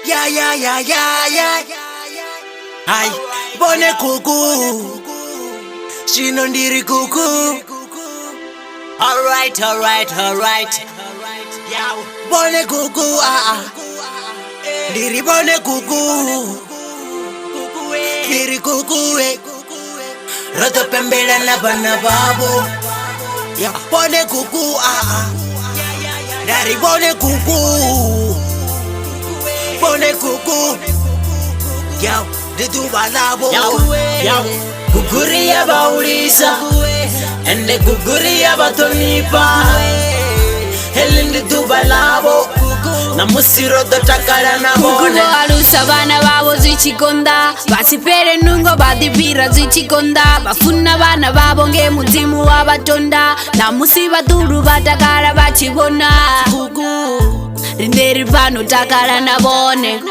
Yeah. Ay, bone kuku. Shino ndiri kuku. Alright. Bone kuku, ndiri bone kuku. Ndiri kuku, roto pembela na bana babo. Ya bone kuku, ndari bone kuku. Bone kuku. Yo, Duba labo. Yo, Guguria baulisa, and the Guguria batonipa. Helen Duba labo. Namusiro do takara na bone. Alusa bana babo zichikonda, basipere nungo badibira zichikonda, bafuna bana babo nge muzimu wabatonda, namusiba duru batakara bachibona. Rinderi pano takara na bone,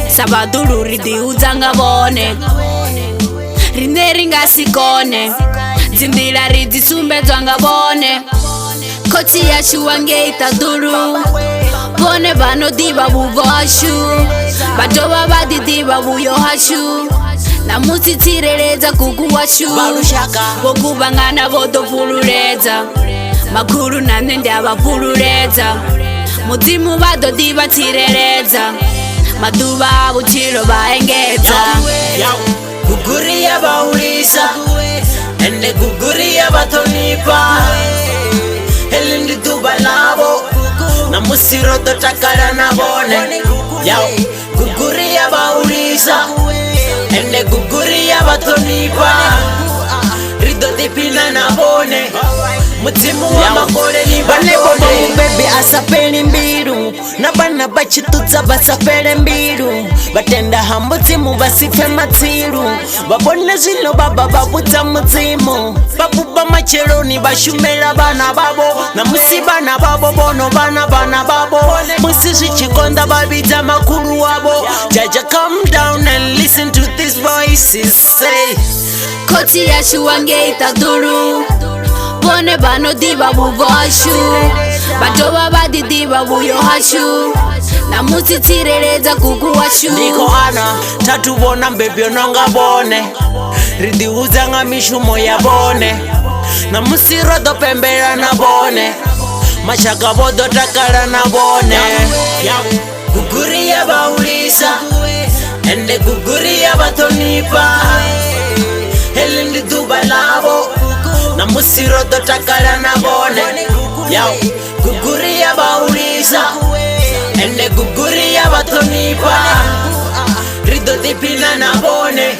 sabaduru ridi uzanga bone. Rinderi ngasikone, zindila ridi sumbe zwanga bone. Koti ya shuwange itaduru, bone bano diba buvoshu, batoba badi diba buyohashu, namusi tireleza kukuwashu, bokubangana bodo fulureza, makuru nanende abafulureza, muzimu bado diba tireleza, maduba abuchiro baengeza. Guguria baulisa, ende guguria batonipa. Helen Duba labo, namusiro do takara na bone. Guguria baulisa, ende guguria batonipa. Rido dipina na bone, mutimu wa makore ni bane bone. Baby asapeli mbiru, na bana bachitutsa basapele mbiru. Batenda hamutimu basife matiru, babone zilo baba babuta mutimu. Babuba macheloni bashumela bana babo, na musibana babo bono bana babo. Musisi chikonda babita makuru wabo. Jaja come down and listen to these voices say. Koti ya shuwange itaduru, bone bano diba buvoshu, batoba badi diba buyohashu, namusi tireleza kukuwashu. Niko ana, tatubona mbebyo nonga bone, ridi uzanga mishumo ya bone, namusi rodo pembela na bone, mashaka bodo takara na bone. Guguria baulisa, ende guguria batonipa. Helen Duba labo, namusiro do takara na bone. Guguria baulisa, ende guguria batonipa. Rido dipina na bone,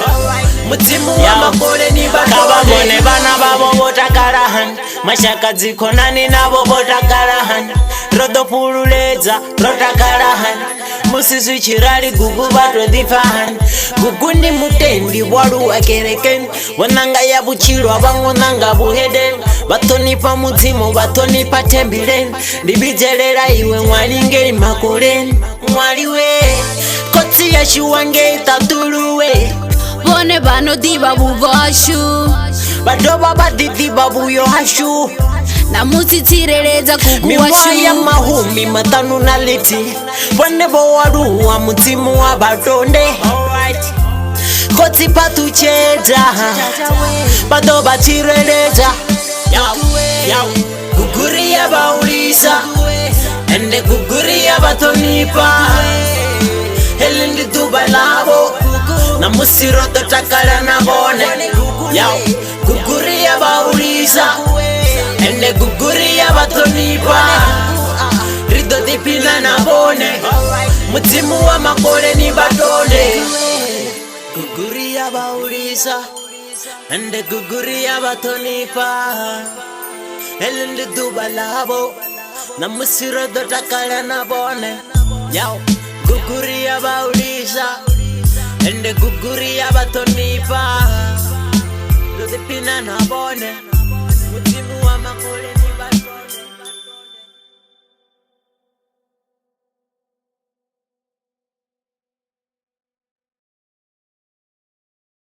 mutimu wa makore ni batone. Bana babo botakarahan, mashaka zikonani nabo botakarahan. Rodo pululeza, rotakarahan, musisi chirali gugu bato difahan. Gugundi mutendi waru wakereken, wananga ya buchiro abango nanga buheden. Batonipa mutimu batonipa tembilen, dibijelera iwe mwalinge makoren. Mwaliwe, koti ya shuwange itaturuwe, bone bano diba buvoshu, badoba badi diba buyohashu, namusi tireleza kukuwashu. Mimwaya mahumi matanu na liti, bone bo waru wa mutimu wa batonde. Koti patu cheza, badoba tireleza. Guguria baulisa, ende guguria batonipa. Helen Duba labo, namusiro do takara na bone. Guguria baulisa, ende guguria batonipa. Rido dipina na bone, mutimu wa makore ni batone. Guguria baulisa, ende guguria batonipa. Helen Duba labo, namusiro do takara na bone. Guguria baulisa, ende guguria batonipa. Rido dipina na bone, mutimu wa makore.